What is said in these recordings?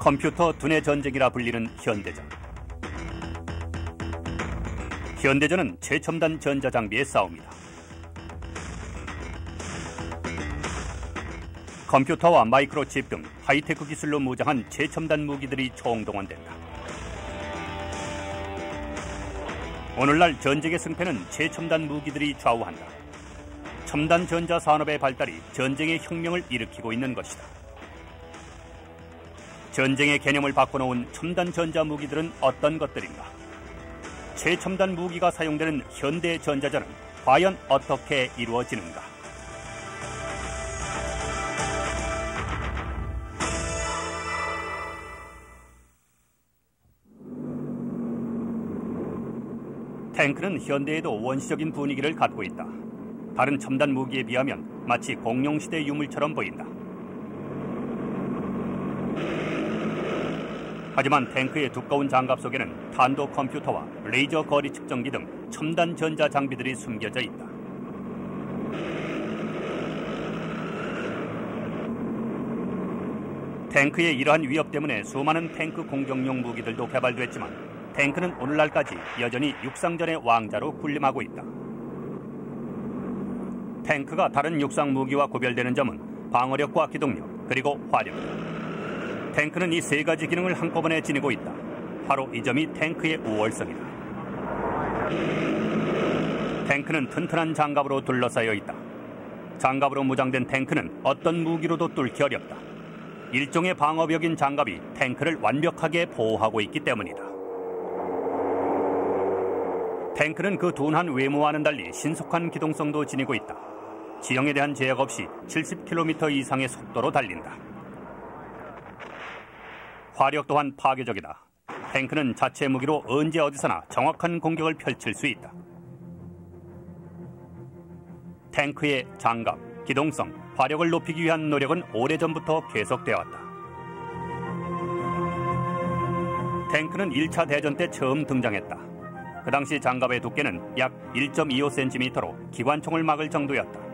컴퓨터 두뇌 전쟁이라 불리는 현대전. 현대전은 최첨단 전자장비의 싸움이다. 컴퓨터와 마이크로칩 등 하이테크 기술로 무장한 최첨단 무기들이 총동원된다. 오늘날 전쟁의 승패는 최첨단 무기들이 좌우한다. 첨단 전자 산업의 발달이 전쟁의 혁명을 일으키고 있는 것이다. 전쟁의 개념을 바꿔놓은 첨단 전자 무기들은 어떤 것들인가? 최첨단 무기가 사용되는 현대 전자전은 과연 어떻게 이루어지는가? 탱크는 현대에도 원시적인 분위기를 갖고 있다. 다른 첨단 무기에 비하면 마치 공룡시대 유물처럼 보인다. 하지만 탱크의 두꺼운 장갑 속에는 탄도 컴퓨터와 레이저 거리 측정기 등 첨단 전자 장비들이 숨겨져 있다. 탱크의 이러한 위협 때문에 수많은 탱크 공격용 무기들도 개발됐지만 탱크는 오늘날까지 여전히 육상전의 왕자로 군림하고 있다. 탱크가 다른 육상 무기와 구별되는 점은 방어력과 기동력, 그리고 화력이다. 탱크는 이 세 가지 기능을 한꺼번에 지니고 있다. 바로 이 점이 탱크의 우월성이다. 탱크는 튼튼한 장갑으로 둘러싸여 있다. 장갑으로 무장된 탱크는 어떤 무기로도 뚫기 어렵다. 일종의 방어벽인 장갑이 탱크를 완벽하게 보호하고 있기 때문이다. 탱크는 그 둔한 외모와는 달리 신속한 기동성도 지니고 있다. 지형에 대한 제약 없이 70km 이상의 속도로 달린다. 화력 또한 파괴적이다. 탱크는 자체 무기로 언제 어디서나 정확한 공격을 펼칠 수 있다. 탱크의 장갑, 기동성, 화력을 높이기 위한 노력은 오래전부터 계속되어왔다. 탱크는 1차 대전 때 처음 등장했다. 그 당시 장갑의 두께는 약 1.25cm로 기관총을 막을 정도였다.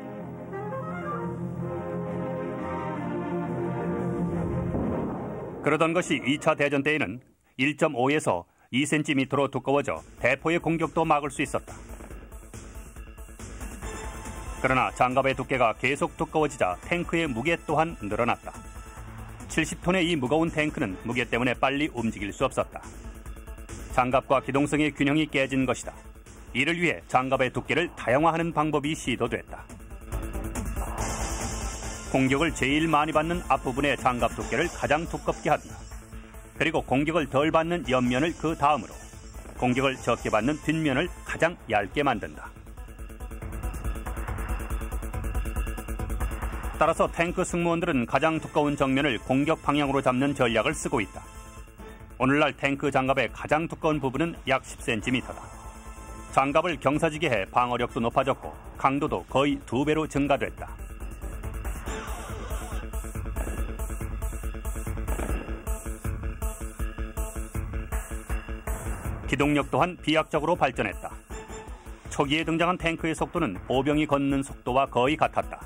그러던 것이 2차 대전 때에는 1.5에서 2cm로 두꺼워져 대포의 공격도 막을 수 있었다. 그러나 장갑의 두께가 계속 두꺼워지자 탱크의 무게 또한 늘어났다. 70톤의 이 무거운 탱크는 무게 때문에 빨리 움직일 수 없었다. 장갑과 기동성의 균형이 깨진 것이다. 이를 위해 장갑의 두께를 다양화하는 방법이 시도됐다. 공격을 제일 많이 받는 앞부분의 장갑 두께를 가장 두껍게 한다. 그리고 공격을 덜 받는 옆면을 그 다음으로, 공격을 적게 받는 뒷면을 가장 얇게 만든다. 따라서 탱크 승무원들은 가장 두꺼운 정면을 공격 방향으로 잡는 전략을 쓰고 있다. 오늘날 탱크 장갑의 가장 두꺼운 부분은 약 10cm다. 장갑을 경사지게 해 방어력도 높아졌고 강도도 거의 2배로 증가됐다. 기동력 또한 비약적으로 발전했다. 초기에 등장한 탱크의 속도는 보병이 걷는 속도와 거의 같았다.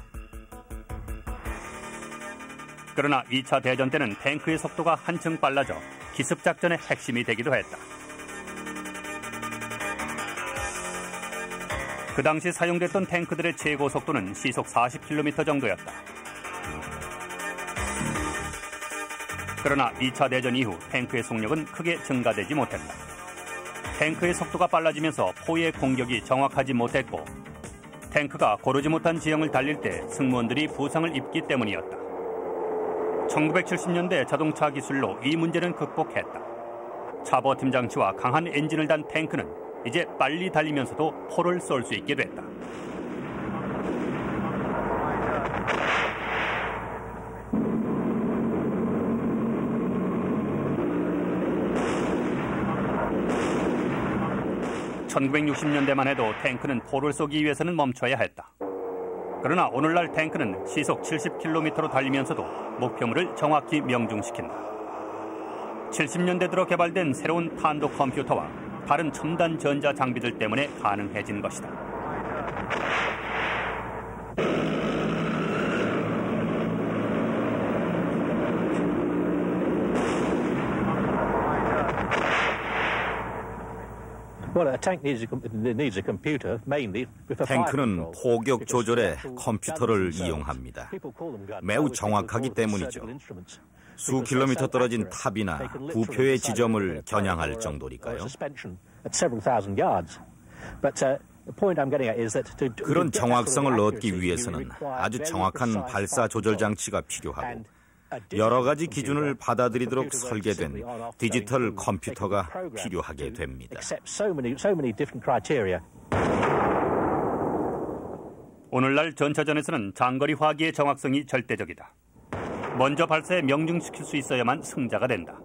그러나 2차 대전 때는 탱크의 속도가 한층 빨라져 기습작전의 핵심이 되기도 했다. 그 당시 사용됐던 탱크들의 최고 속도는 시속 40km 정도였다. 그러나 2차 대전 이후 탱크의 속력은 크게 증가되지 못했다. 탱크의 속도가 빨라지면서 포의 공격이 정확하지 못했고 탱크가 고르지 못한 지형을 달릴 때 승무원들이 부상을 입기 때문이었다. 1970년대 자동차 기술로 이 문제는 극복했다. 차버팀 장치와 강한 엔진을 단 탱크는 이제 빨리 달리면서도 포를 쏠 수 있게 됐다. (1960년대만) 해도 탱크는 포를 쏘기 위해서는 멈춰야 했다. 그러나 오늘날 탱크는 시속 70km로 달리면서도 목표물을 정확히 명중시킨다. 70년대 들어 개발된 새로운 탄도 컴퓨터와 다른 첨단 전자 장비들 때문에 가능해진 것이다. 탱크는 포격 조절에 컴퓨터를 이용합니다. 매우 정확하기 때문이죠. 수 킬로미터 떨어진 탑이나 부표의 지점을 겨냥할 정도니까요. 그런 정확성을 얻기 위해서는 아주 정확한 발사 조절 장치가 필요하고 여러 가지 기준을 받아들이도록 설계된 디지털 컴퓨터가 필요하게 됩니다. 오늘날 전차전에서는 장거리 화기의 정확성이 절대적이다. 먼저 발사에 명중시킬 수 있어야만 승자가 된다.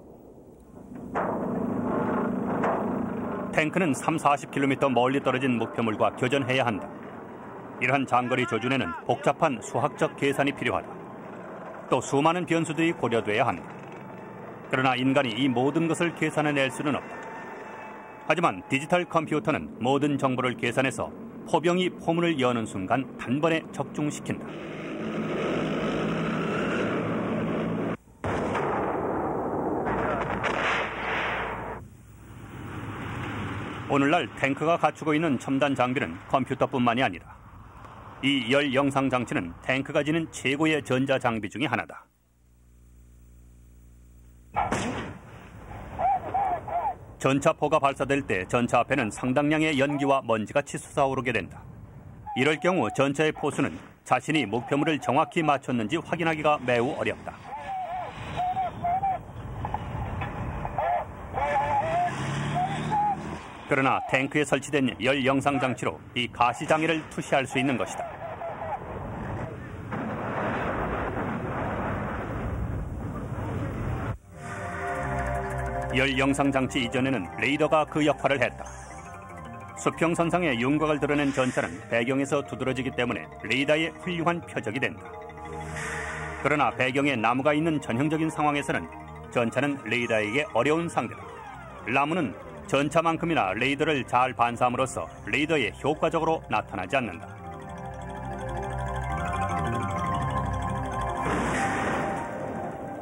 탱크는 30-40km 멀리 떨어진 목표물과 교전해야 한다. 이러한 장거리 조준에는 복잡한 수학적 계산이 필요하다. 또 수많은 변수들이 고려돼야 한다. 그러나 인간이 이 모든 것을 계산해낼 수는 없다. 하지만 디지털 컴퓨터는 모든 정보를 계산해서 포병이 포문을 여는 순간 단번에 적중시킨다. 오늘날 탱크가 갖추고 있는 첨단 장비는 컴퓨터뿐만이 아니라 이 열 영상 장치는 탱크가 지닌 최고의 전자 장비 중에 하나다. 전차포가 발사될 때 전차 앞에는 상당량의 연기와 먼지가 치솟아 오르게 된다. 이럴 경우 전차의 포수는 자신이 목표물을 정확히 맞췄는지 확인하기가 매우 어렵다. 그러나 탱크에 설치된 열 영상 장치로 이 가시장애를 투시할 수 있는 것이다. 열 영상 장치 이전에는 레이더가 그 역할을 했다. 수평선상에 윤곽을 드러낸 전차는 배경에서 두드러지기 때문에 레이더의 훌륭한 표적이 된다. 그러나 배경에 나무가 있는 전형적인 상황에서는 전차는 레이더에게 어려운 상대다. 나무는 전차만큼이나 레이더를 잘 반사함으로써 레이더에 효과적으로 나타나지 않는다.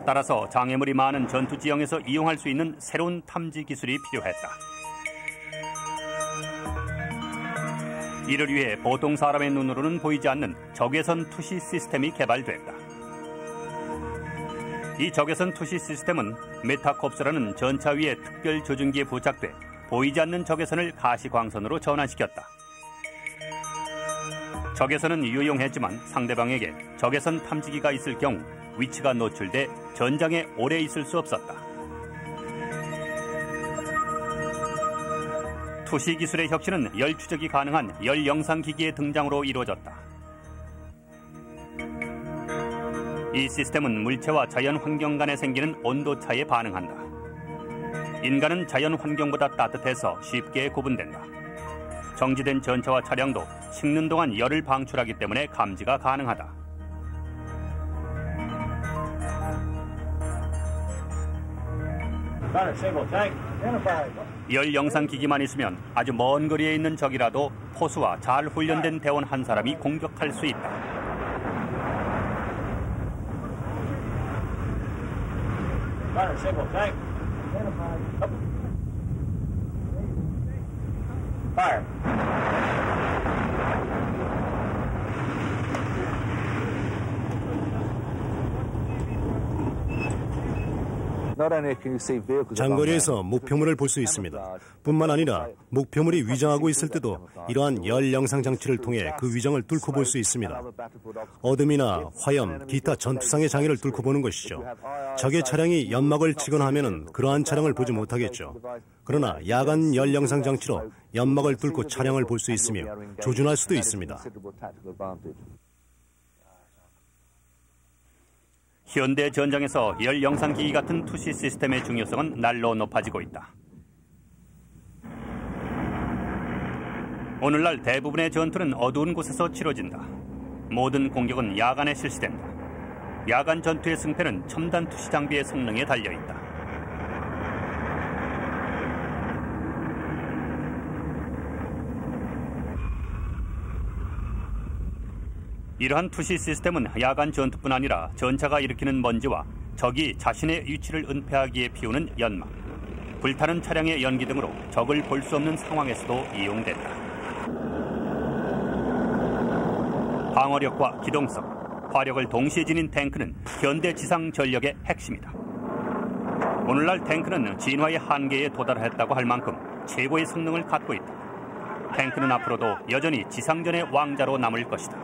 따라서 장애물이 많은 전투 지형에서 이용할 수 있는 새로운 탐지 기술이 필요했다. 이를 위해 보통 사람의 눈으로는 보이지 않는 적외선 투시 시스템이 개발됐다. 이 적외선 투시 시스템은 메타콥스라는 전차 위의 특별 조준기에 부착돼 보이지 않는 적외선을 가시광선으로 전환시켰다. 적외선은 유용했지만 상대방에게 적외선 탐지기가 있을 경우 위치가 노출돼 전장에 오래 있을 수 없었다. 투시 기술의 혁신은 열 추적이 가능한 열 영상 기기의 등장으로 이루어졌다. 이 시스템은 물체와 자연 환경 간에 생기는 온도 차에 반응한다. 인간은 자연 환경보다 따뜻해서 쉽게 구분된다. 정지된 전차와 차량도 식는 동안 열을 방출하기 때문에 감지가 가능하다. 열 영상 기기만 있으면 아주 먼 거리에 있는 적이라도 포수와 잘 훈련된 대원 한 사람이 공격할 수 있다. Fire. 장거리에서 목표물을 볼 수 있습니다. 뿐만 아니라 목표물이 위장하고 있을 때도 이러한 열 영상 장치를 통해 그 위장을 뚫고 볼 수 있습니다. 어둠이나 화염, 기타 전투상의 장애를 뚫고 보는 것이죠. 적의 차량이 연막을 치거나 하면은 그러한 차량을 보지 못하겠죠. 그러나 야간 열 영상 장치로 연막을 뚫고 차량을 볼 수 있으며 조준할 수도 있습니다. 현대 전장에서 열 영상기기 같은 투시 시스템의 중요성은 날로 높아지고 있다. 오늘날 대부분의 전투는 어두운 곳에서 치러진다. 모든 공격은 야간에 실시된다. 야간 전투의 승패는 첨단 투시 장비의 성능에 달려있다. 이러한 투시 시스템은 야간 전투뿐 아니라 전차가 일으키는 먼지와 적이 자신의 위치를 은폐하기에 피우는 연막, 불타는 차량의 연기 등으로 적을 볼 수 없는 상황에서도 이용된다. 방어력과 기동성, 화력을 동시에 지닌 탱크는 현대 지상 전력의 핵심이다. 오늘날 탱크는 진화의 한계에 도달했다고 할 만큼 최고의 성능을 갖고 있다. 탱크는 앞으로도 여전히 지상전의 왕자로 남을 것이다.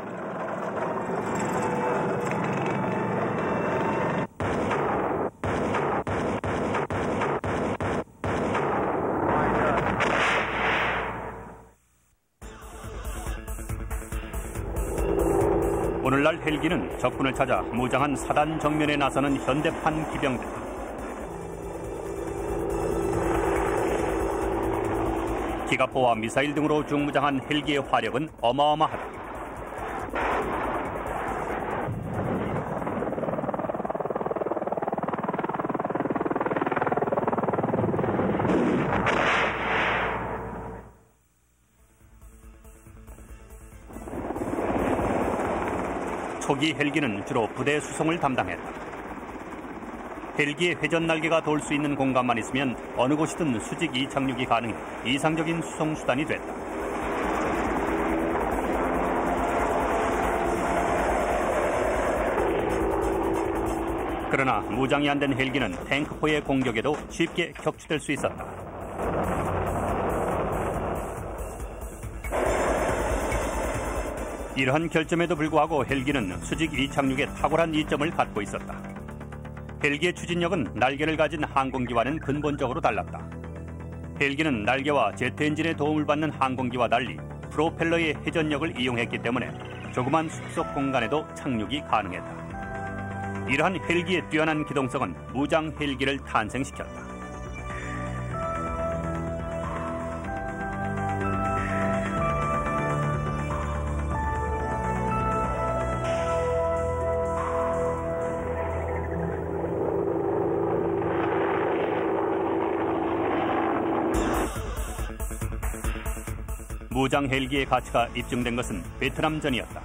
오늘날 헬기는 적군을 찾아 무장한 사단 정면에 나서는 현대판 기병들. 기갑포와 미사일 등으로 중무장한 헬기의 화력은 어마어마하다. 초기 헬기는 주로 부대 수송을 담당했다. 헬기의 회전 날개가 돌 수 있는 공간만 있으면 어느 곳이든 수직 이착륙이 가능해 이상적인 수송 수단이 됐다. 그러나 무장이 안 된 헬기는 탱크포의 공격에도 쉽게 격추될 수 있었다. 이러한 결점에도 불구하고 헬기는 수직 이착륙에 탁월한 이점을 갖고 있었다. 헬기의 추진력은 날개를 가진 항공기와는 근본적으로 달랐다. 헬기는 날개와 제트 엔진의 도움을 받는 항공기와 달리 프로펠러의 회전력을 이용했기 때문에 조그만 숲속 공간에도 착륙이 가능했다. 이러한 헬기의 뛰어난 기동성은 무장 헬기를 탄생시켰다. 무장 헬기의 가치가 입증된 것은 베트남전이었다.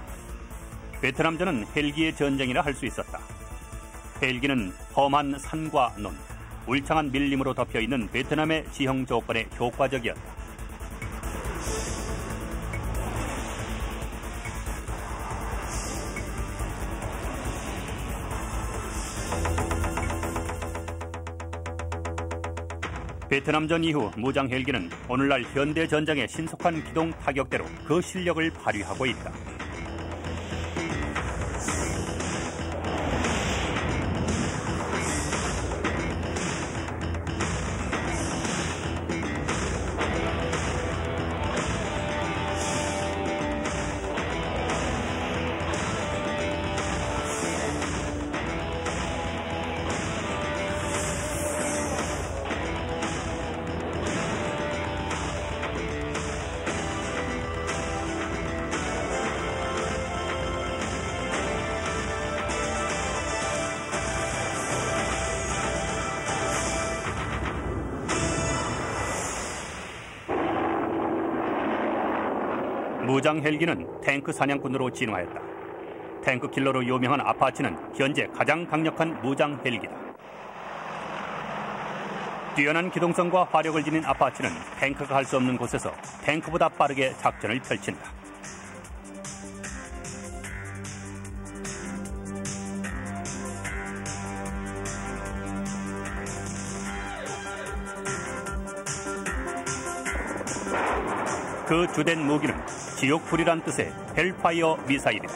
베트남전은 헬기의 전쟁이라 할 수 있었다. 헬기는 험한 산과 논, 울창한 밀림으로 덮여있는 베트남의 지형 조건에 효과적이었다. 베트남전 이후 무장 헬기는 오늘날 현대 전장의 신속한 기동 타격대로 그 실력을 발휘하고 있다. 무장 헬기는 탱크 사냥꾼으로 진화했다. 탱크 킬러로 유명한 아파치는 현재 가장 강력한 무장 헬기다. 뛰어난 기동성과 화력을 지닌 아파치는 탱크가 할 수 없는 곳에서 탱크보다 빠르게 작전을 펼친다. 그 주된 무기는 지옥불이란 뜻의 헬파이어 미사일이다.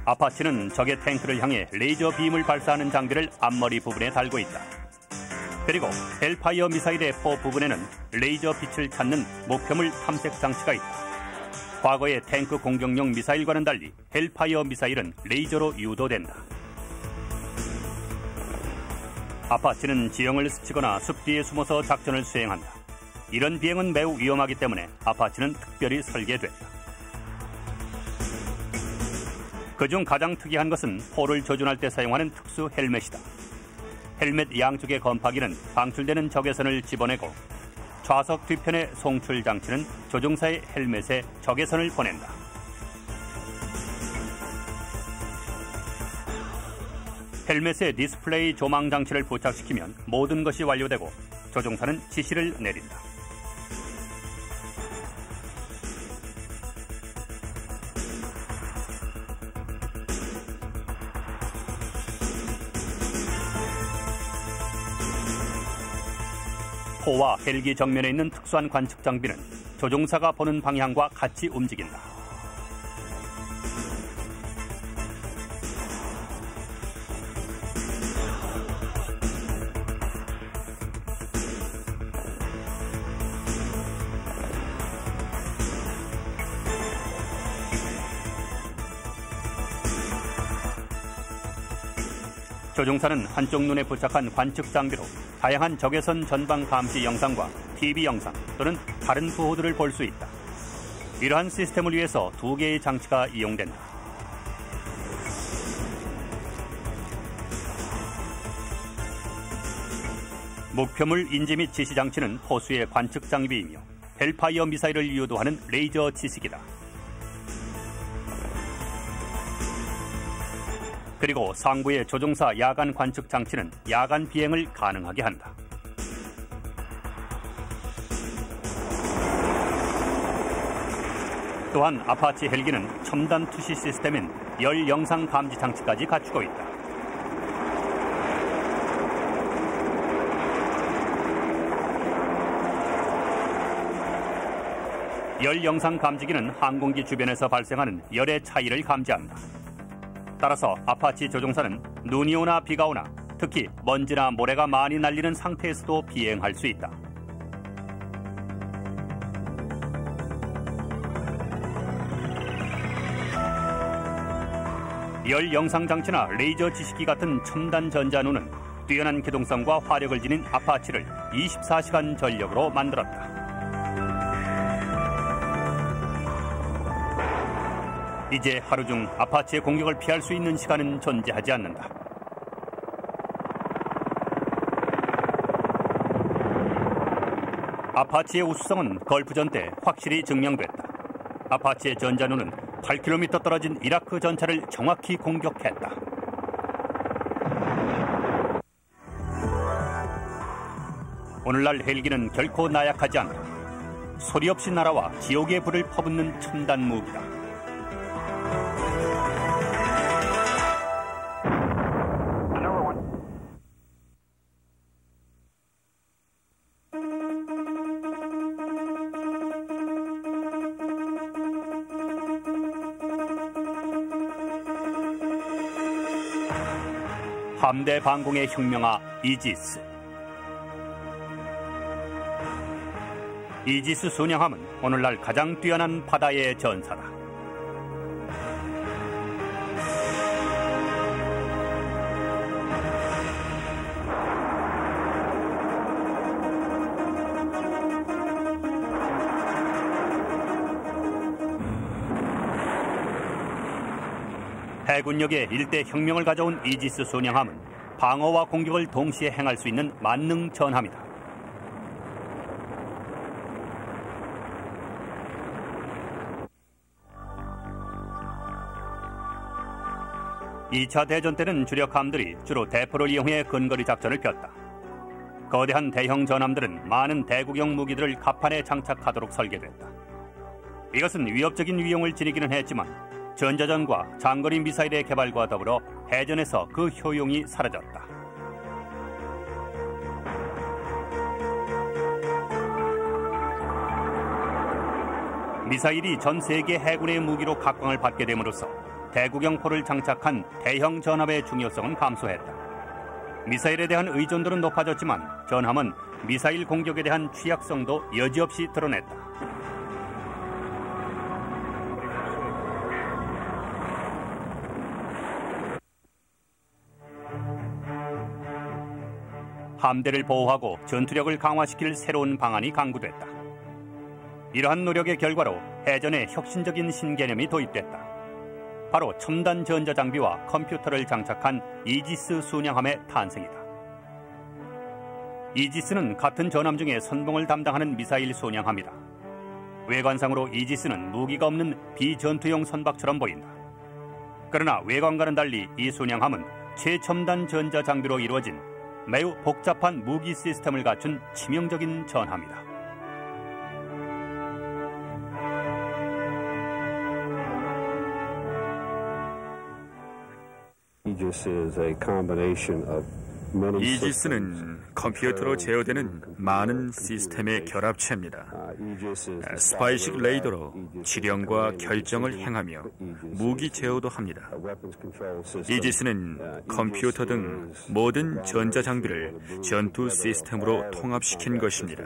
아파치는 적의 탱크를 향해 레이저 빔을 발사하는 장비를 앞머리 부분에 달고 있다. 그리고 헬파이어 미사일의 포 부분에는 레이저 빛을 찾는 목표물 탐색 장치가 있다. 과거의 탱크 공격용 미사일과는 달리 헬파이어 미사일은 레이저로 유도된다. 아파치는 지형을 스치거나 숲 뒤에 숨어서 작전을 수행한다. 이런 비행은 매우 위험하기 때문에 아파치는 특별히 설계됐다. 그중 가장 특이한 것은 포를 조준할 때 사용하는 특수 헬멧이다. 헬멧 양쪽의 건파기는 방출되는 적외선을 집어내고 좌석 뒤편의 송출 장치는 조종사의 헬멧에 적외선을 보낸다. 헬멧에 디스플레이 조망 장치를 부착시키면 모든 것이 완료되고 조종사는 지시를 내린다. 포와 헬기 정면에 있는 특수한 관측 장비는 조종사가 보는 방향과 같이 움직인다. 조종사는 한쪽 눈에 부착한 관측 장비로 다양한 적외선 전방 감시 영상과 TV 영상 또는 다른 부호들을 볼 수 있다. 이러한 시스템을 위해서 2개의 장치가 이용된다. 목표물 인지 및 지시 장치는 포수의 관측 장비이며 헬파이어 미사일을 유도하는 레이저 지식이다. 그리고 상부의 조종사 야간 관측 장치는 야간 비행을 가능하게 한다. 또한 아파치 헬기는 첨단 투시 시스템인 열 영상 감지 장치까지 갖추고 있다. 열 영상 감지기는 항공기 주변에서 발생하는 열의 차이를 감지한다. 따라서 아파치 조종사는 눈이 오나 비가 오나 특히 먼지나 모래가 많이 날리는 상태에서도 비행할 수 있다. 열 영상 장치나 레이저 지식기 같은 첨단 전자눈은 뛰어난 기동성과 화력을 지닌 아파치를 24시간 전력으로 만들었다. 이제 하루 중 아파치의 공격을 피할 수 있는 시간은 존재하지 않는다. 아파치의 우수성은 걸프전 때 확실히 증명됐다. 아파치의 전자눈은 8km 떨어진 이라크 전차를 정확히 공격했다. 오늘날 헬기는 결코 나약하지 않다. 소리 없이 날아와 지옥의 불을 퍼붓는 첨단 무기다. 함대 방공의 혁명아 이지스. 이지스 순양함은 오늘날 가장 뛰어난 바다의 전사다. 해군력의 일대 혁명을 가져온 이지스 순양함은 방어와 공격을 동시에 행할 수 있는 만능 전함이다. (2차) 대전 때는 주력함들이 주로 대포를 이용해 근거리 작전을 폈다. 거대한 대형 전함들은 많은 대구경 무기들을 갑판에 장착하도록 설계됐다. 이것은 위협적인 위용을 지니기는 했지만 전자전과 장거리 미사일의 개발과 더불어 해전에서 그 효용이 사라졌다. 미사일이 전 세계 해군의 무기로 각광을 받게 됨으로써 대구경포를 장착한 대형 전함의 중요성은 감소했다. 미사일에 대한 의존도는 높아졌지만 전함은 미사일 공격에 대한 취약성도 여지없이 드러냈다. 함대를 보호하고 전투력을 강화시킬 새로운 방안이 강구됐다. 이러한 노력의 결과로 해전에 혁신적인 신개념이 도입됐다. 바로 첨단 전자장비와 컴퓨터를 장착한 이지스 순양함의 탄생이다. 이지스는 같은 전함 중에 선봉을 담당하는 미사일 순양함이다. 외관상으로 이지스는 무기가 없는 비전투용 선박처럼 보인다. 그러나 외관과는 달리 이 순양함은 최첨단 전자장비로 이루어진 매우 복잡한 무기 시스템을 갖춘 치명적인 전함이다. 이지스는 컴퓨터로 제어되는 많은 시스템의 결합체입니다. 스파이식 레이더로 지령과 결정을 행하며 무기 제어도 합니다. 이지스는 컴퓨터 등 모든 전자장비를 전투 시스템으로 통합시킨 것입니다.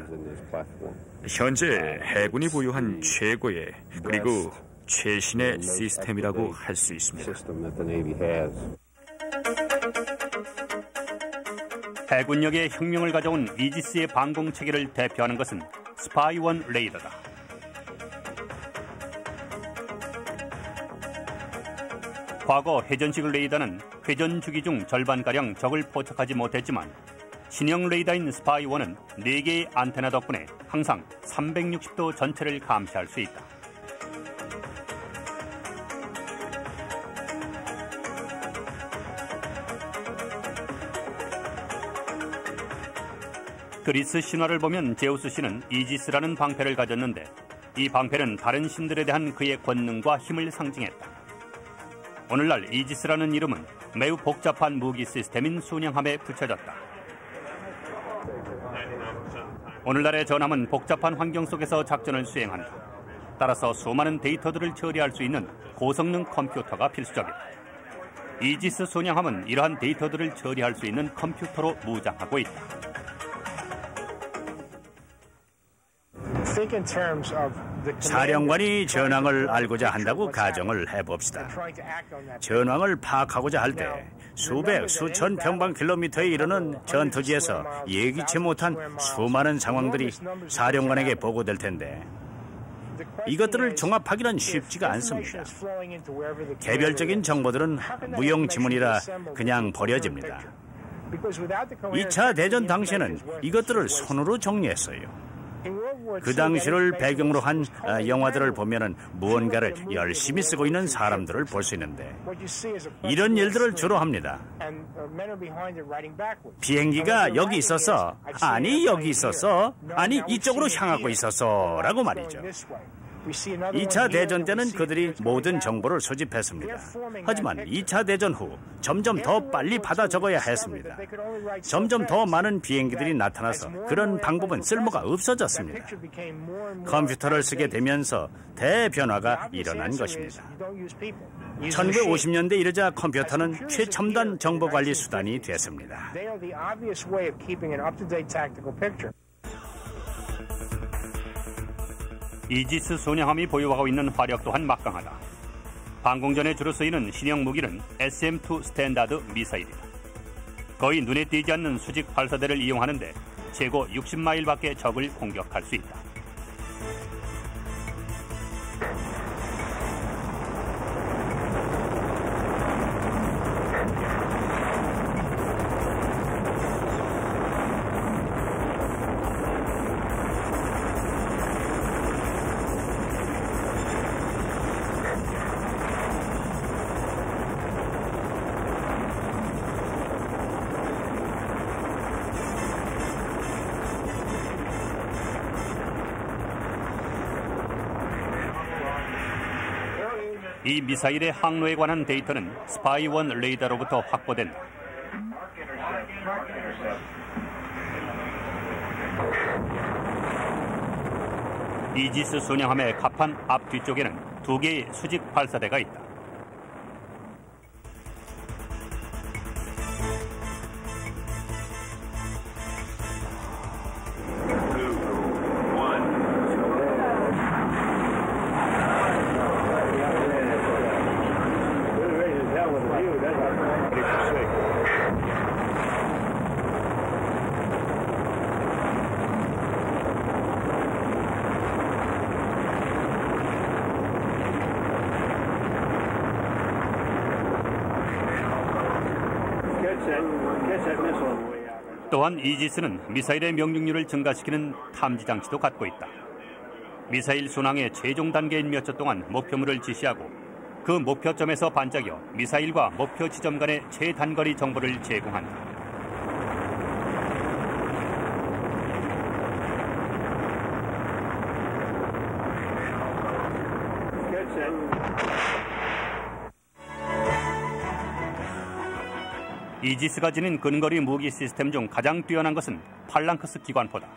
현재 해군이 보유한 최고의 그리고 최신의 시스템이라고 할 수 있습니다. 해군력의 혁명을 가져온 이지스의 방공 체계를 대표하는 것은 스파이1 레이더다. 과거 회전식 레이더는 회전 주기 중 절반가량 적을 포착하지 못했지만 신형 레이더인 스파이1은 4개의 안테나 덕분에 항상 360도 전체를 감시할 수 있다. 그리스 신화를 보면 제우스 신은 이지스라는 방패를 가졌는데 이 방패는 다른 신들에 대한 그의 권능과 힘을 상징했다. 오늘날 이지스라는 이름은 매우 복잡한 무기 시스템인 순양함에 붙여졌다. 오늘날의 전함은 복잡한 환경 속에서 작전을 수행한다. 따라서 수많은 데이터들을 처리할 수 있는 고성능 컴퓨터가 필수적이다. 이지스 순양함은 이러한 데이터들을 처리할 수 있는 컴퓨터로 무장하고 있다. 사령관이 전황을 알고자 한다고 가정을 해봅시다. 전황을 파악하고자 할 때 수백, 수천 평방킬로미터에 이르는 전투지에서 예기치 못한 수많은 상황들이 사령관에게 보고될 텐데 이것들을 종합하기는 쉽지가 않습니다. 개별적인 정보들은 무용지물이라 그냥 버려집니다. 2차 대전 당시에는 이것들을 손으로 정리했어요. 그 당시를 배경으로 한 영화들을 보면은 무언가를 열심히 쓰고 있는 사람들을 볼 수 있는데 이런 일들을 주로 합니다. 비행기가 여기 있었어. 아니 여기 있었어. 아니 이쪽으로 향하고 있었어. 라고 말이죠. 2차 대전 때는 그들이 모든 정보를 수집했습니다. 하지만 2차 대전 후 점점 더 빨리 받아 적어야 했습니다. 점점 더 많은 비행기들이 나타나서 그런 방법은 쓸모가 없어졌습니다. 컴퓨터를 쓰게 되면서 대변화가 일어난 것입니다. 1950년대 이르자 컴퓨터는 최첨단 정보관리 수단이 됐습니다. 이지스 순양함이 보유하고 있는 화력 또한 막강하다. 방공전에 주로 쓰이는 신형 무기는 SM-2 스탠다드 미사일이다. 거의 눈에 띄지 않는 수직 발사대를 이용하는데 최고 60마일밖에 적을 공격할 수 있다. 이 미사일의 항로에 관한 데이터는 스파이1 레이더로부터 확보된다. 이지스 순양함의 갑판 앞 뒤쪽에는 2개의 수직 발사대가 있다. 또한 이지스는 미사일의 명중률을 증가시키는 탐지 장치도 갖고 있다. 미사일 순항의 최종 단계인 몇 초 동안 목표물을 지시하고 그 목표점에서 반짝여 미사일과 목표 지점 간의 최단거리 정보를 제공한다. 이지스가 지닌 근거리 무기 시스템 중 가장 뛰어난 것은 팔랑크스 기관포다.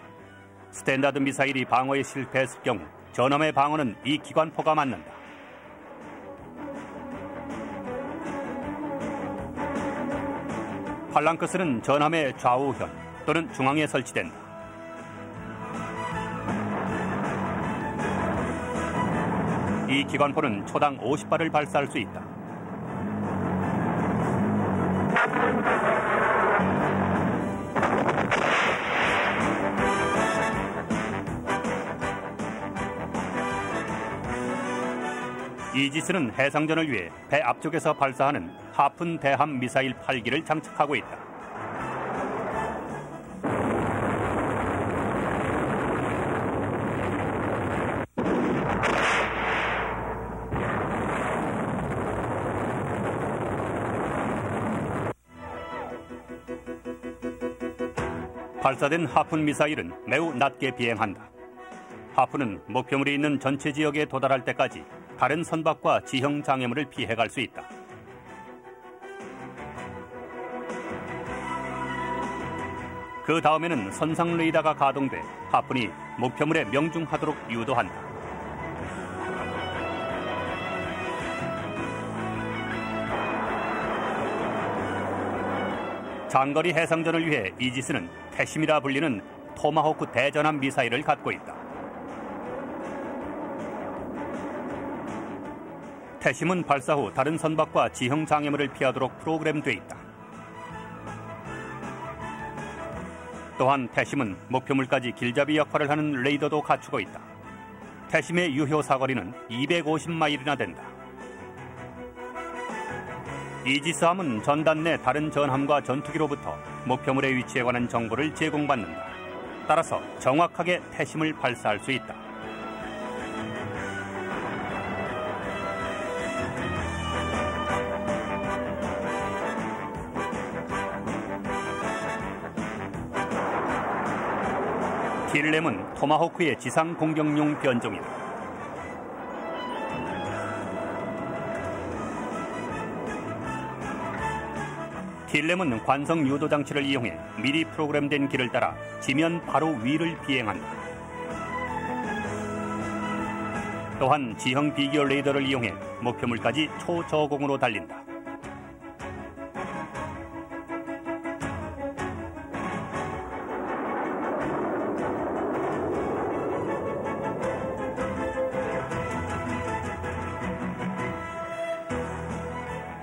스탠다드 미사일이 방어에 실패했을 경우 전함의 방어는 이 기관포가 맡는다. 팔랑크스는 전함의 좌우현 또는 중앙에 설치된다. 이 기관포는 초당 50발을 발사할 수 있다. 이지스는 해상전을 위해 배 앞쪽에서 발사하는 하푼 대함 미사일 8기를 장착하고 있다. 발사된 하푼 미사일은 매우 낮게 비행한다. 하푼은 목표물이 있는 전체 지역에 도달할 때까지 다른 선박과 지형 장애물을 피해갈 수 있다. 그 다음에는 선상 레이더가 가동돼 하푼이 목표물에 명중하도록 유도한다. 장거리 해상전을 위해 이지스는 태심이라 불리는 토마호크 대전함 미사일을 갖고 있다. 태심은 발사 후 다른 선박과 지형 장애물을 피하도록 프로그램돼 있다. 또한 태심은 목표물까지 길잡이 역할을 하는 레이더도 갖추고 있다. 태심의 유효 사거리는 250마일이나 된다. 이지스함은 전단 내 다른 전함과 전투기로부터 목표물의 위치에 관한 정보를 제공받는다. 따라서 정확하게 태심을 발사할 수 있다. 킬렘은 토마호크의 지상 공격용 변종이다. 킬렘은 관성 유도 장치를 이용해 미리 프로그램된 길을 따라 지면 바로 위를 비행한다. 또한 지형 비교 레이더를 이용해 목표물까지 초저공으로 달린다.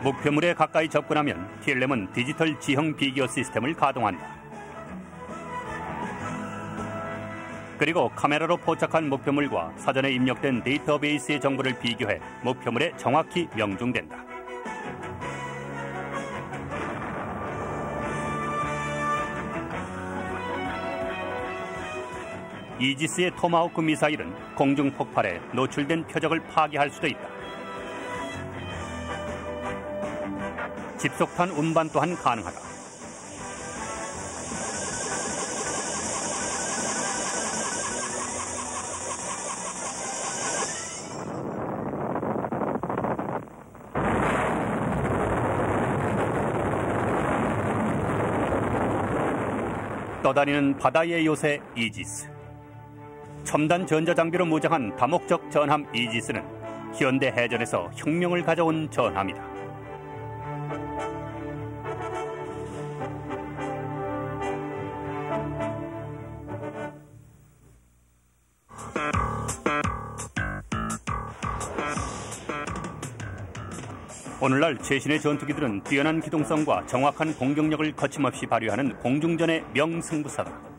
목표물에 가까이 접근하면 킬렘은 디지털 지형 비교 시스템을 가동한다. 그리고 카메라로 포착한 목표물과 사전에 입력된 데이터베이스의 정보를 비교해 목표물에 정확히 명중된다. 이지스의 토마호크 미사일은 공중 폭발에 노출된 표적을 파괴할 수도 있다. 집속탄 운반 또한 가능하다. 떠다니는 바다의 요새 이지스. 첨단 전자장비로 무장한 다목적 전함 이지스는 현대 해전에서 혁명을 가져온 전함이다. 오늘날 최신의 전투기들은 뛰어난 기동성과 정확한 공격력을 거침없이 발휘하는 공중전의 명승부사다.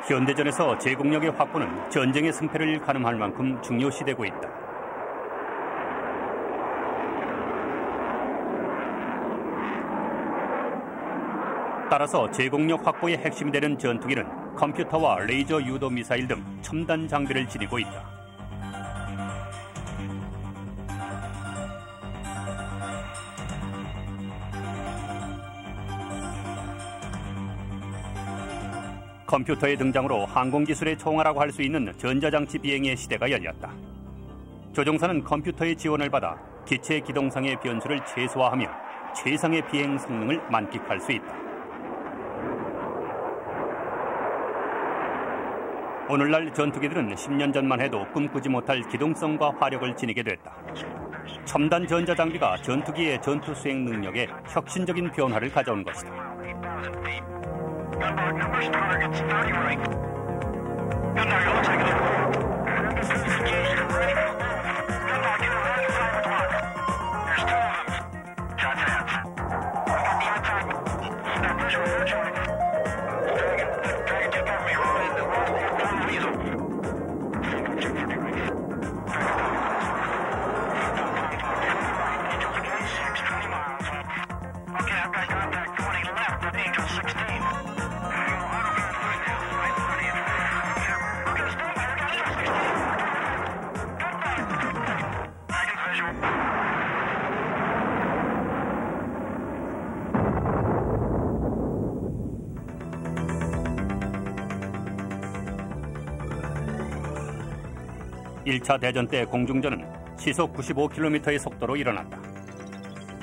현대전에서 제공력의 확보는 전쟁의 승패를 가늠할 만큼 중요시되고 있다. 따라서 제공력 확보의 핵심이 되는 전투기는 컴퓨터와 레이저 유도 미사일 등 첨단 장비를 지니고 있다. 컴퓨터의 등장으로 항공기술의 총알이라고 할 수 있는 전자장치 비행의 시대가 열렸다. 조종사는 컴퓨터의 지원을 받아 기체 기동상의 변수를 최소화하며 최상의 비행 성능을 만끽할 수 있다. 오늘날 전투기들은 10년 전만 해도 꿈꾸지 못할 기동성과 화력을 지니게 됐다. 첨단 전자장비가 전투기의 전투 수행 능력에 혁신적인 변화를 가져온 것이다. 일 차 대전 때 공중전은 시속 95km의 속도로 일어났다.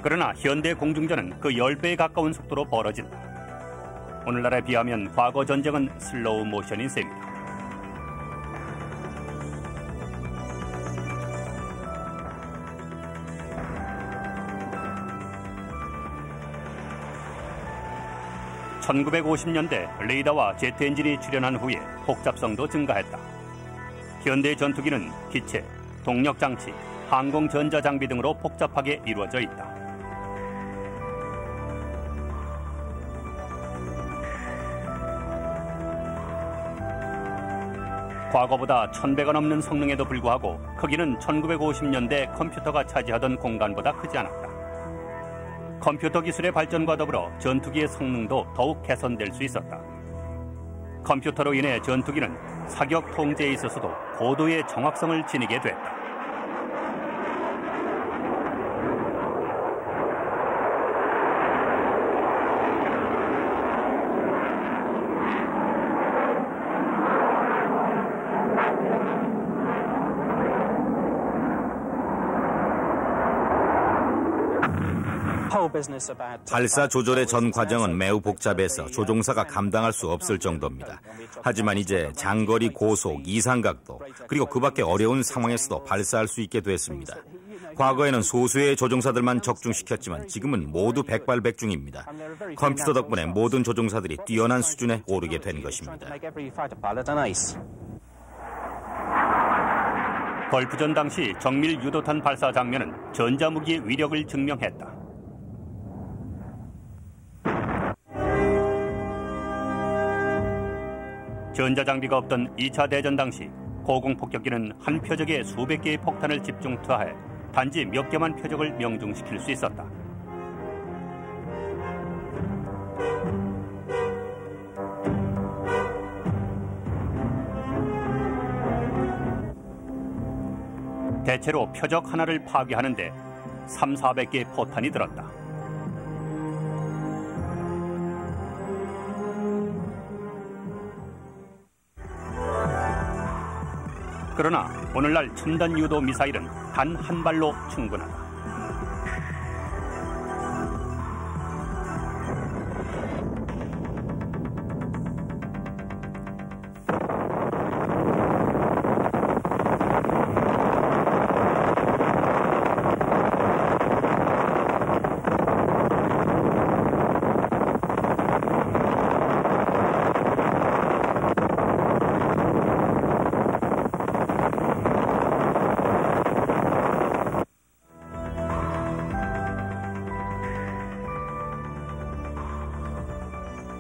그러나 현대 공중전은 그 10배에 가까운 속도로 벌어진다. 오늘날에 비하면 과거 전쟁은 슬로우 모션인 셈이다. (1950년대) 레이더와 제트 엔진이 출현한 후에 복잡성도 증가했다. 현대 전투기는 기체, 동력장치, 항공 전자장비 등으로 복잡하게 이루어져 있다. 과거보다 1000배가 넘는 성능에도 불구하고 크기는 1950년대 컴퓨터가 차지하던 공간보다 크지 않았다. 컴퓨터 기술의 발전과 더불어 전투기의 성능도 더욱 개선될 수 있었다. 컴퓨터로 인해 전투기는 사격 통제에 있어서도 고도의 정확성을 지니게 됐다. 발사 조절의 전 과정은 매우 복잡해서 조종사가 감당할 수 없을 정도입니다. 하지만 이제 장거리 고속, 이상각도, 그리고 그 밖에 어려운 상황에서도 발사할 수 있게 됐습니다. 과거에는 소수의 조종사들만 적중시켰지만 지금은 모두 백발백중입니다. 컴퓨터 덕분에 모든 조종사들이 뛰어난 수준에 오르게 된 것입니다. 걸프전 당시 정밀 유도탄 발사 장면은 전자무기의 위력을 증명했다. 전자장비가 없던 2차 대전 당시 고공폭격기는 한 표적에 수백 개의 폭탄을 집중 투하해 단지 몇 개만 표적을 명중시킬 수 있었다. 대체로 표적 하나를 파괴하는데 300~400개의 포탄이 들었다. 그러나 오늘날 첨단 유도 미사일은 단 한 발로 충분하다.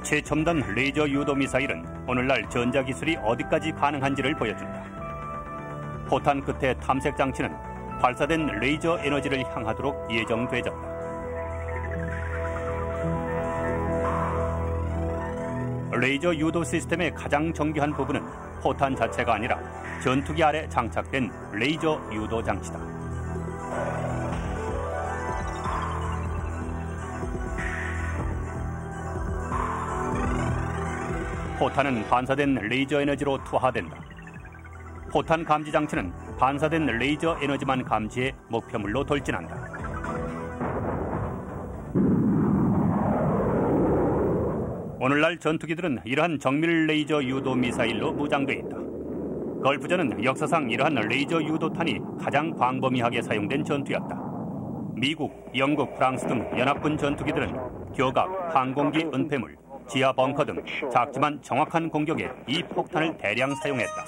최첨단 레이저 유도 미사일은 오늘날 전자기술이 어디까지 가능한지를 보여준다. 포탄 끝의 탐색 장치는 발사된 레이저 에너지를 향하도록 예정되졌다. 레이저 유도 시스템의 가장 정교한 부분은 포탄 자체가 아니라 전투기 아래 장착된 레이저 유도 장치다. 포탄은 반사된 레이저 에너지로 투하된다. 포탄 감지 장치는 반사된 레이저 에너지만 감지해 목표물로 돌진한다. 오늘날 전투기들은 이러한 정밀 레이저 유도 미사일로 무장돼 있다. 걸프전은 역사상 이러한 레이저 유도탄이 가장 광범위하게 사용된 전투였다. 미국, 영국, 프랑스 등 연합군 전투기들은 교각, 항공기 은폐물, 지하 벙커 등 작지만 정확한 공격에 이 폭탄을 대량 사용했다.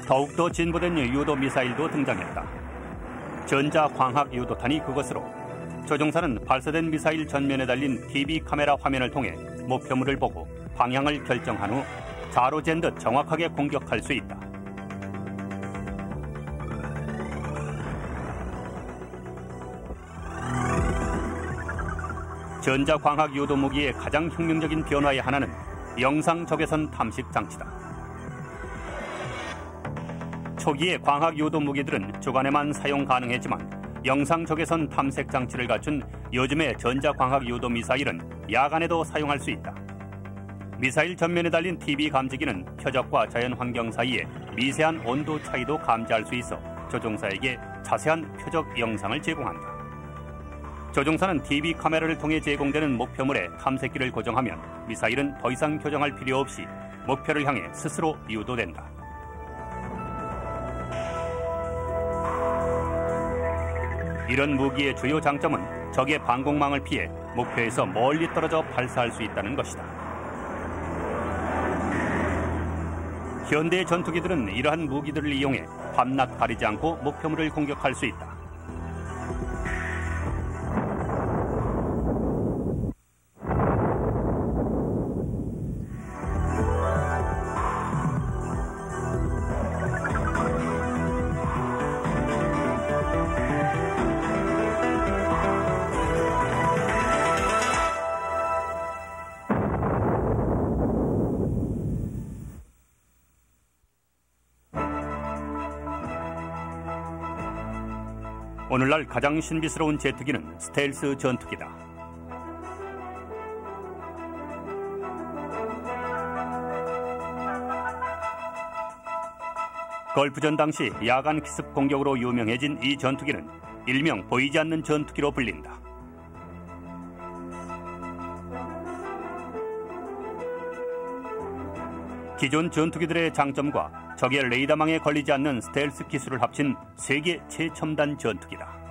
더욱더 진보된 유도 미사일도 등장했다. 전자광학 유도탄이 그것으로 조종사는 발사된 미사일 전면에 달린 TV 카메라 화면을 통해 목표물을 보고 방향을 결정한 후 자로 잰 듯 정확하게 공격할 수 있다. 전자광학 유도 무기의 가장 혁명적인 변화의 하나는 영상 적외선 탐식 장치다. 초기의 광학 유도 무기들은 주간에만 사용 가능했지만 영상 적외선 탐색 장치를 갖춘 요즘의 전자광학 유도 미사일은 야간에도 사용할 수 있다. 미사일 전면에 달린 TV 감지기는 표적과 자연 환경 사이에 미세한 온도 차이도 감지할 수 있어 조종사에게 자세한 표적 영상을 제공한다. 조종사는 TV 카메라를 통해 제공되는 목표물에 탐색기를 고정하면 미사일은 더 이상 교정할 필요 없이 목표를 향해 스스로 유도된다. 이런 무기의 주요 장점은 적의 방공망을 피해 목표에서 멀리 떨어져 발사할 수 있다는 것이다. 현대의 전투기들은 이러한 무기들을 이용해 밤낮 가리지 않고 목표물을 공격할 수 있다. 오늘날 가장 신비스러운 제트기는 스텔스 전투기다. 걸프전 당시 야간 기습 공격으로 유명해진 이 전투기는 일명 보이지 않는 전투기로 불린다. 기존 전투기들의 장점과 적의 레이더망에 걸리지 않는 스텔스 기술을 합친 세계 최첨단 전투기다.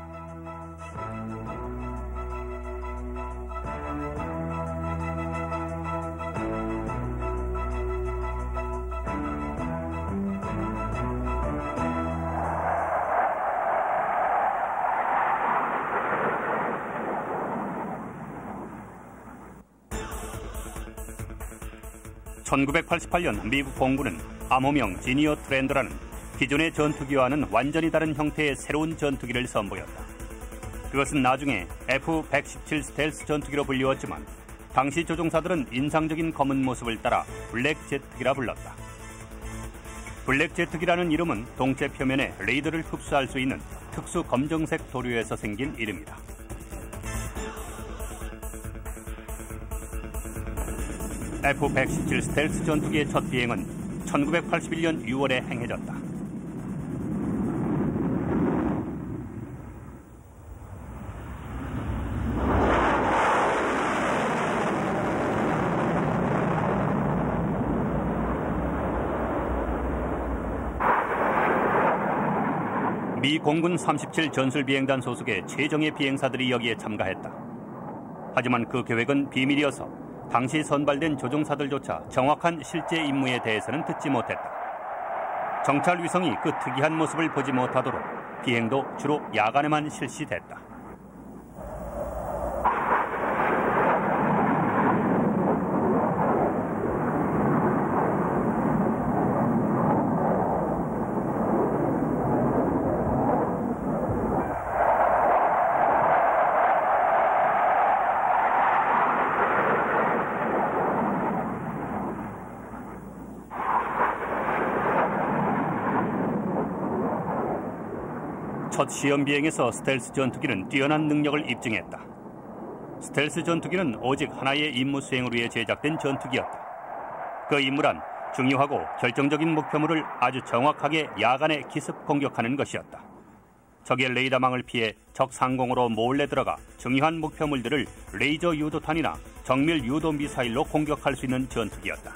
(1988년) 미국 공군은 암호명 지니어 트렌더라는 기존의 전투기와는 완전히 다른 형태의 새로운 전투기를 선보였다. 그것은 나중에 F-117 스텔스 전투기로 불리웠지만 당시 조종사들은 인상적인 검은 모습을 따라 블랙 제트기라 불렀다. 블랙 제트기라는 이름은 동체 표면에 레이더를 흡수할 수 있는 특수 검정색 도료에서 생긴 이름이다. F-117 스텔스 전투기의 첫 비행은 1981년 6월에 행해졌다. 미 공군 37 전술비행단 소속의 최정예 비행사들이 여기에 참가했다. 하지만 그 계획은 비밀이어서 당시 선발된 조종사들조차 정확한 실제 임무에 대해서는 듣지 못했다. 정찰 위성이 그 특이한 모습을 보지 못하도록 비행도 주로 야간에만 실시됐다. 첫 시험 비행에서 스텔스 전투기는 뛰어난 능력을 입증했다. 스텔스 전투기는 오직 하나의 임무 수행을 위해 제작된 전투기였다. 그 임무란 중요하고 결정적인 목표물을 아주 정확하게 야간에 기습 공격하는 것이었다. 적의 레이더망을 피해 적 상공으로 몰래 들어가 중요한 목표물들을 레이저 유도탄이나 정밀 유도 미사일로 공격할 수 있는 전투기였다.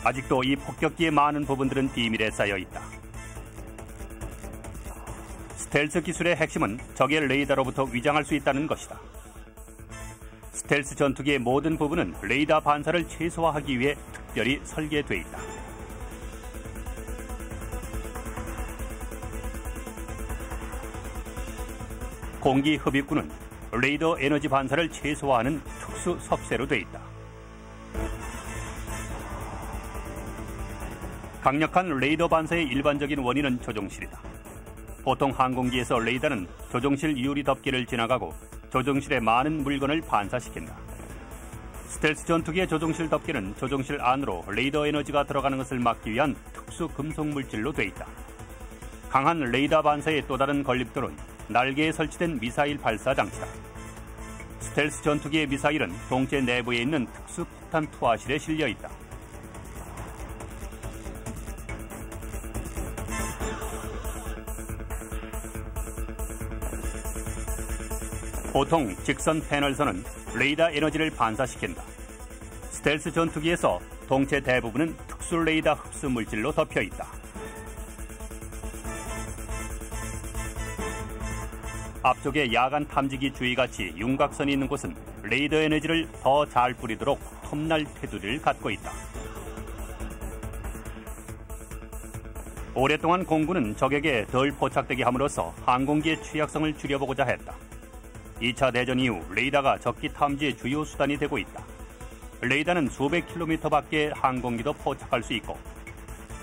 아직도 이 폭격기의 많은 부분들은 비밀에 쌓여 있다. 스텔스 기술의 핵심은 적의 레이더로부터 위장할 수 있다는 것이다. 스텔스 전투기의 모든 부분은 레이더 반사를 최소화하기 위해 특별히 설계돼 있다. 공기 흡입구는 레이더 에너지 반사를 최소화하는 특수 섭세로 돼 있다. 강력한 레이더 반사의 일반적인 원인은 조종실이다. 보통 항공기에서 레이더는 조종실 유리 덮개를 지나가고 조종실에 많은 물건을 반사시킨다. 스텔스 전투기의 조종실 덮개는 조종실 안으로 레이더 에너지가 들어가는 것을 막기 위한 특수 금속 물질로 돼 있다. 강한 레이더 반사의 또 다른 걸림돌은 날개에 설치된 미사일 발사 장치다. 스텔스 전투기의 미사일은 동체 내부에 있는 특수 폭탄 투하실에 실려 있다. 보통 직선 패널선은 레이더 에너지를 반사시킨다. 스텔스 전투기에서 동체 대부분은 특수 레이더 흡수 물질로 덮여 있다. 앞쪽에 야간 탐지기 주위같이 윤곽선이 있는 곳은 레이더 에너지를 더 잘 뿌리도록 톱날 테두리를 갖고 있다. 오랫동안 공군은 적에게 덜 포착되게 함으로써 항공기의 취약성을 줄여보고자 했다. 2차 대전 이후 레이더가 적기 탐지의 주요 수단이 되고 있다. 레이더는 수백 킬로미터 밖의 항공기도 포착할 수 있고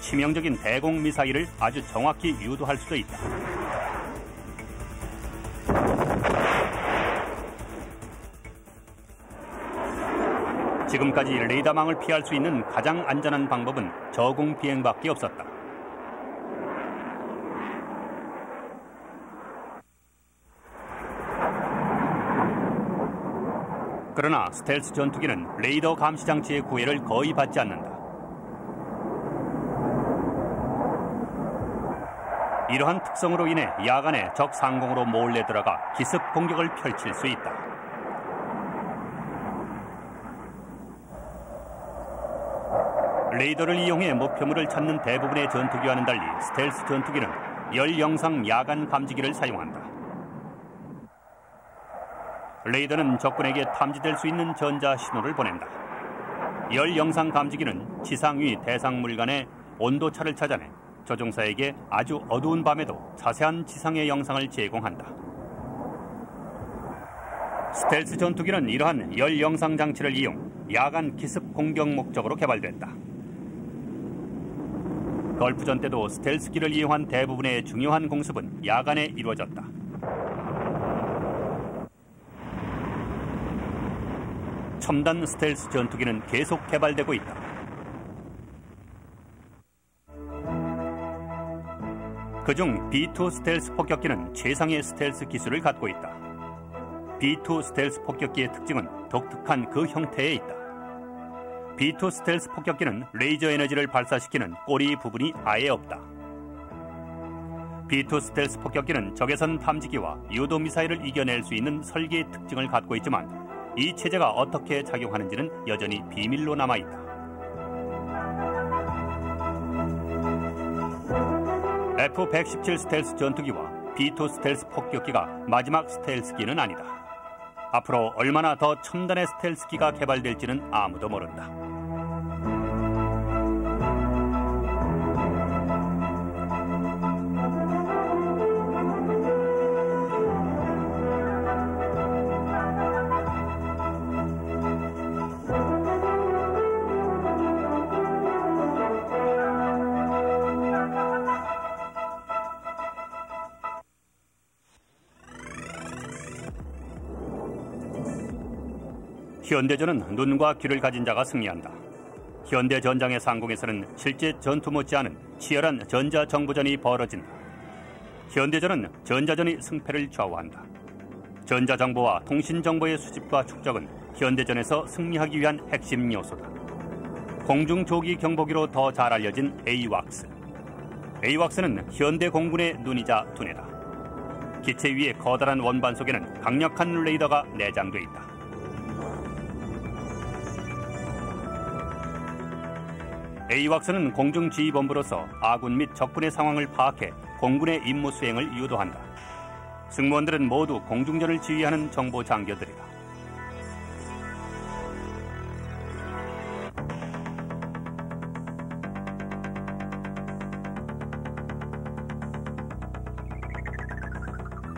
치명적인 대공 미사일을 아주 정확히 유도할 수도 있다. 지금까지 레이더망을 피할 수 있는 가장 안전한 방법은 저공 비행밖에 없었다. 그러나 스텔스 전투기는 레이더 감시 장치의 구애를 거의 받지 않는다. 이러한 특성으로 인해 야간에 적 상공으로 몰래 들어가 기습 공격을 펼칠 수 있다. 레이더를 이용해 목표물을 찾는 대부분의 전투기와는 달리 스텔스 전투기는 열영상 야간 감지기를 사용한다. 레이더는 적군에게 탐지될 수 있는 전자 신호를 보낸다. 열영상 감지기는 지상 위 대상물 간의 온도차를 찾아내 조종사에게 아주 어두운 밤에도 자세한 지상의 영상을 제공한다. 스텔스 전투기는 이러한 열영상 장치를 이용 야간 기습 공격 목적으로 개발됐다. 걸프전 때도 스텔스기를 이용한 대부분의 중요한 공습은 야간에 이루어졌다. 첨단 스텔스 전투기는 계속 개발되고 있다. 그중 B2 스텔스 폭격기는 최상의 스텔스 기술을 갖고 있다. B2 스텔스 폭격기의 특징은 독특한 그 형태에 있다. B2 스텔스 폭격기는 레이저 에너지를 발사시키는 꼬리 부분이 아예 없다. B2 스텔스 폭격기는 적외선 탐지기와 유도 미사일을 이겨낼 수 있는 설계의 특징을 갖고 있지만 이 체제가 어떻게 작용하는지는 여전히 비밀로 남아있다. F-117 스텔스 전투기와 B-2 스텔스 폭격기가 마지막 스텔스기는 아니다. 앞으로 얼마나 더 첨단의 스텔스기가 개발될지는 아무도 모른다. 현대전은 눈과 귀를 가진 자가 승리한다. 현대 전장의 상공에서는 실제 전투 못지않은 치열한 전자정보전이 벌어진다. 현대전은 전자전이 승패를 좌우한다. 전자정보와 통신정보의 수집과 축적은 현대전에서 승리하기 위한 핵심 요소다. 공중조기 경보기로 더 잘 알려진 AWACS. AWACS는 현대 공군의 눈이자 두뇌다. 기체 위의 커다란 원반 속에는 강력한 레이더가 내장돼 있다. AWACS는 공중지휘본부로서 아군 및 적군의 상황을 파악해 공군의 임무 수행을 유도한다. 승무원들은 모두 공중전을 지휘하는 정보 장교들이다.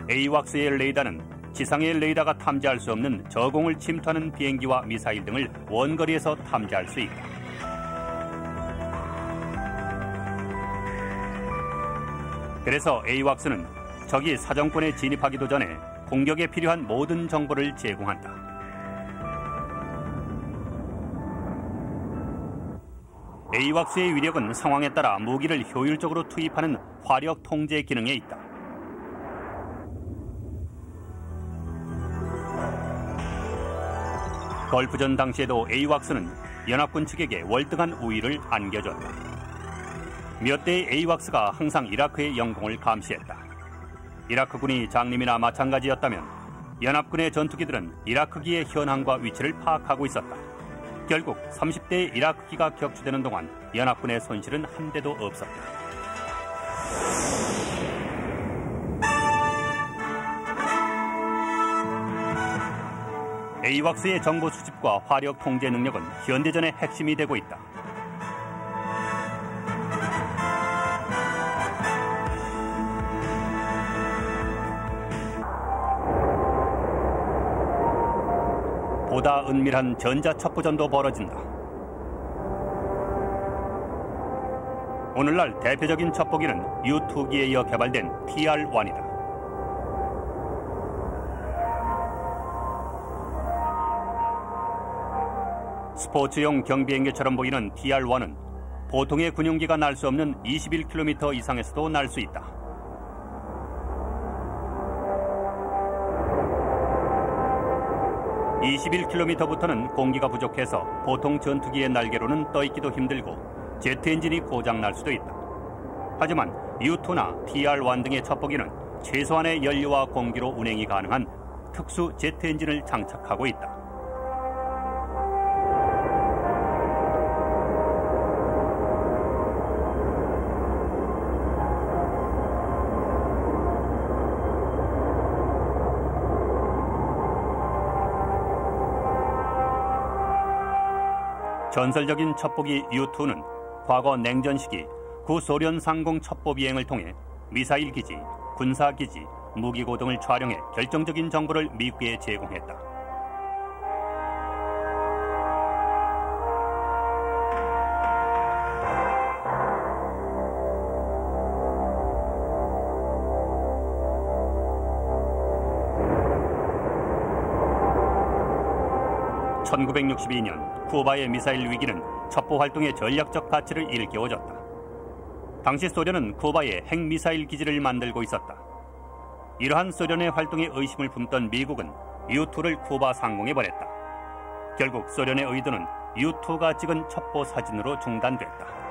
AWACS의 레이더는 지상의 레이더가 탐지할 수 없는 저공을 침투하는 비행기와 미사일 등을 원거리에서 탐지할 수 있다. 그래서 AWACS는 적이 사정권에 진입하기도 전에 공격에 필요한 모든 정보를 제공한다. AWACS의 위력은 상황에 따라 무기를 효율적으로 투입하는 화력 통제 기능에 있다. 걸프전 당시에도 AWACS는 연합군 측에게 월등한 우위를 안겨줬다. 몇 대의 AWACS가 항상 이라크의 영공을 감시했다. 이라크군이 장님이나 마찬가지였다면 연합군의 전투기들은 이라크기의 현황과 위치를 파악하고 있었다. 결국 30대의 이라크기가 격추되는 동안 연합군의 손실은 한 대도 없었다. AWACS의 정보 수집과 화력 통제 능력은 현대전의 핵심이 되고 있다. 보다 은밀한 전자첩보전도 벌어진다. 오늘날 대표적인 첩보기는 U2기에 이어 개발된 TR-1이다. 스포츠용 경비행기처럼 보이는 TR-1은 보통의 군용기가 날 수 없는 21km 이상에서도 날 수 있다. (21km부터는) 공기가 부족해서 보통 전투기의 날개로는 떠있기도 힘들고 제트 엔진이 고장날 수도 있다. 하지만 U2나 TR-1 등의 첩보기는 최소한의 연료와 공기로 운행이 가능한 특수 제트 엔진을 장착하고 있다. 전설적인 첩보기 U2는 과거 냉전 시기 구소련 상공 첩보 비행을 통해 미사일 기지, 군사 기지, 무기고 등을 촬영해 결정적인 정보를 미국에 제공했다. (1962년) 쿠바의 미사일 위기는 첩보 활동의 전략적 가치를 일깨워줬다. 당시 소련은 쿠바에 핵미사일 기지를 만들고 있었다. 이러한 소련의 활동에 의심을 품던 미국은 U2를 쿠바 상공에 보냈다. 결국 소련의 의도는 U2가 찍은 첩보 사진으로 중단됐다.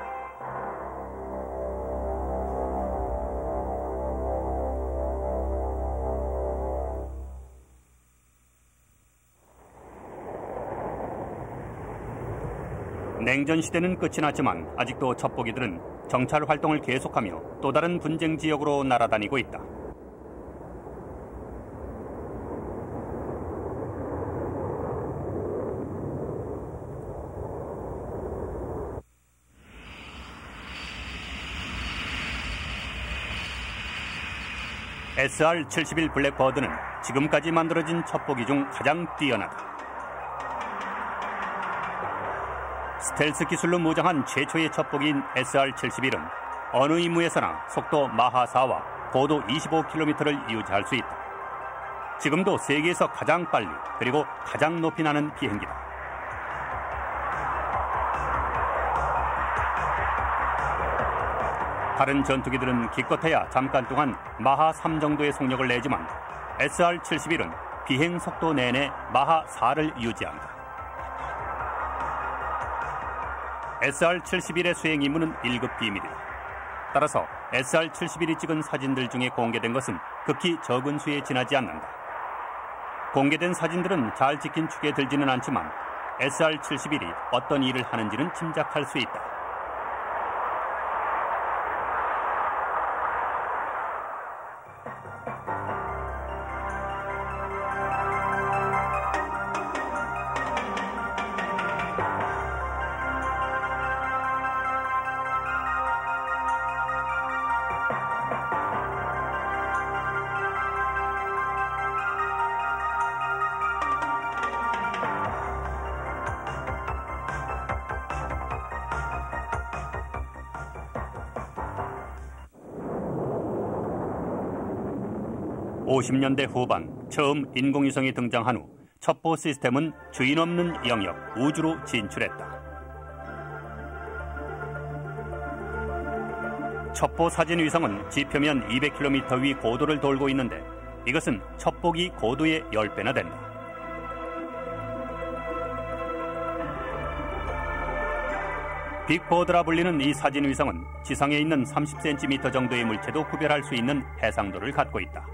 냉전 시대는 끝이 났지만 아직도 첩보기들은 정찰 활동을 계속하며 또 다른 분쟁 지역으로 날아다니고 있다. SR-71 블랙버드는 지금까지 만들어진 첩보기 중 가장 뛰어나다. 스텔스 기술로 무장한 최초의 첩보기인 SR-71은 어느 임무에서나 속도 마하 4와 고도 25km를 유지할 수 있다. 지금도 세계에서 가장 빨리 그리고 가장 높이 나는 비행기다. 다른 전투기들은 기껏해야 잠깐 동안 마하 3 정도의 속력을 내지만 SR-71은 비행 속도 내내 마하 4를 유지한다. SR-71의 수행 임무는 1급 비밀이다. 따라서 SR-71이 찍은 사진들 중에 공개된 것은 극히 적은 수에 지나지 않는다. 공개된 사진들은 잘 찍힌 축에 들지는 않지만 SR-71이 어떤 일을 하는지는 짐작할 수 있다. (50년대) 후반 처음 인공위성이 등장한 후 첩보 시스템은 주인 없는 영역 우주로 진출했다. 첩보 사진 위성은 지표면 200km 위 고도를 돌고 있는데 이것은 첩보기 고도의 10배나 된다. 빅버드라 불리는 이 사진 위성은 지상에 있는 30cm 정도의 물체도 구별할 수 있는 해상도를 갖고 있다.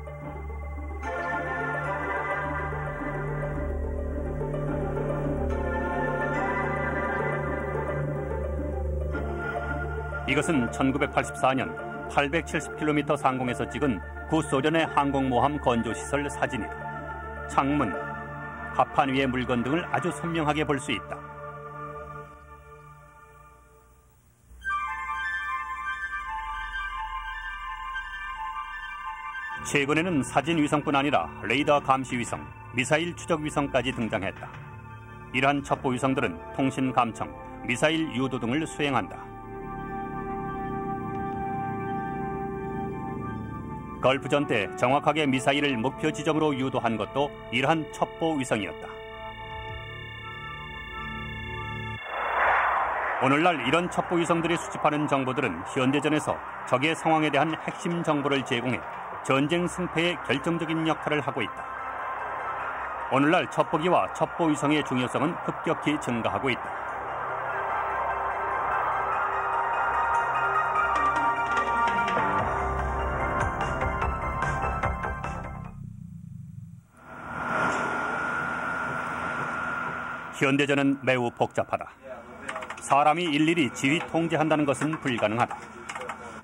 이것은 1984년 870km 상공에서 찍은 구소련의 항공모함 건조시설 사진이다. 창문, 갑판 위의 물건 등을 아주 선명하게 볼 수 있다. 최근에는 사진 위성뿐 아니라 레이더 감시 위성, 미사일 추적 위성까지 등장했다. 이러한 첩보 위성들은 통신 감청, 미사일 유도 등을 수행한다. 걸프전 때 정확하게 미사일을 목표 지점으로 유도한 것도 이러한 첩보 위성이었다. 오늘날 이런 첩보 위성들이 수집하는 정보들은 현대전에서 적의 상황에 대한 핵심 정보를 제공해 전쟁 승패에 결정적인 역할을 하고 있다. 오늘날 첩보기와 첩보 위성의 중요성은 급격히 증가하고 있다. 현대전은 매우 복잡하다. 사람이 일일이 지휘 통제한다는 것은 불가능하다.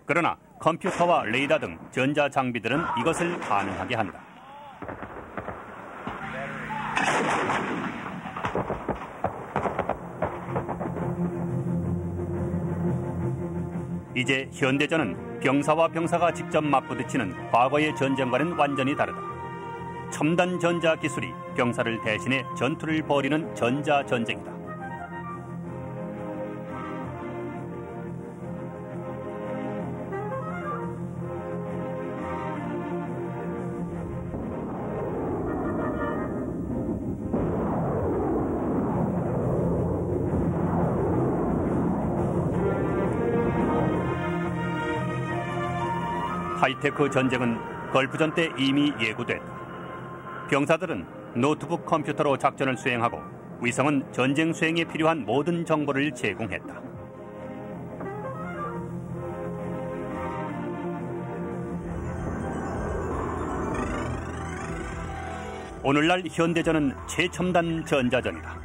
그러나 컴퓨터와 레이더 등 전자장비들은 이것을 가능하게 한다. 이제 현대전은 병사와 병사가 직접 맞부딪히는 과거의 전쟁과는 완전히 다르다. 첨단 전자 기술이 병사를 대신해 전투를 벌이는 전자전쟁이다. 하이테크 전쟁은 걸프전 때 이미 예고됐다. 병사들은 노트북 컴퓨터로 작전을 수행하고 위성은 전쟁 수행에 필요한 모든 정보를 제공했다. 오늘날 현대전은 최첨단 전자전이다.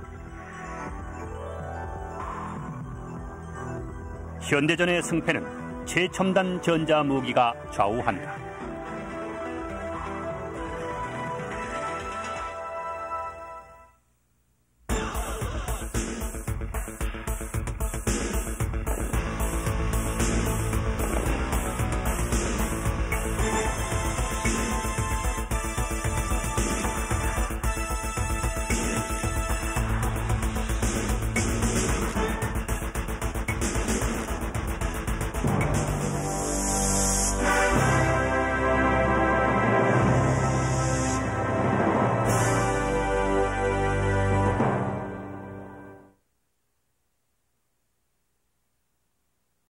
현대전의 승패는 최첨단 전자무기가 좌우한다.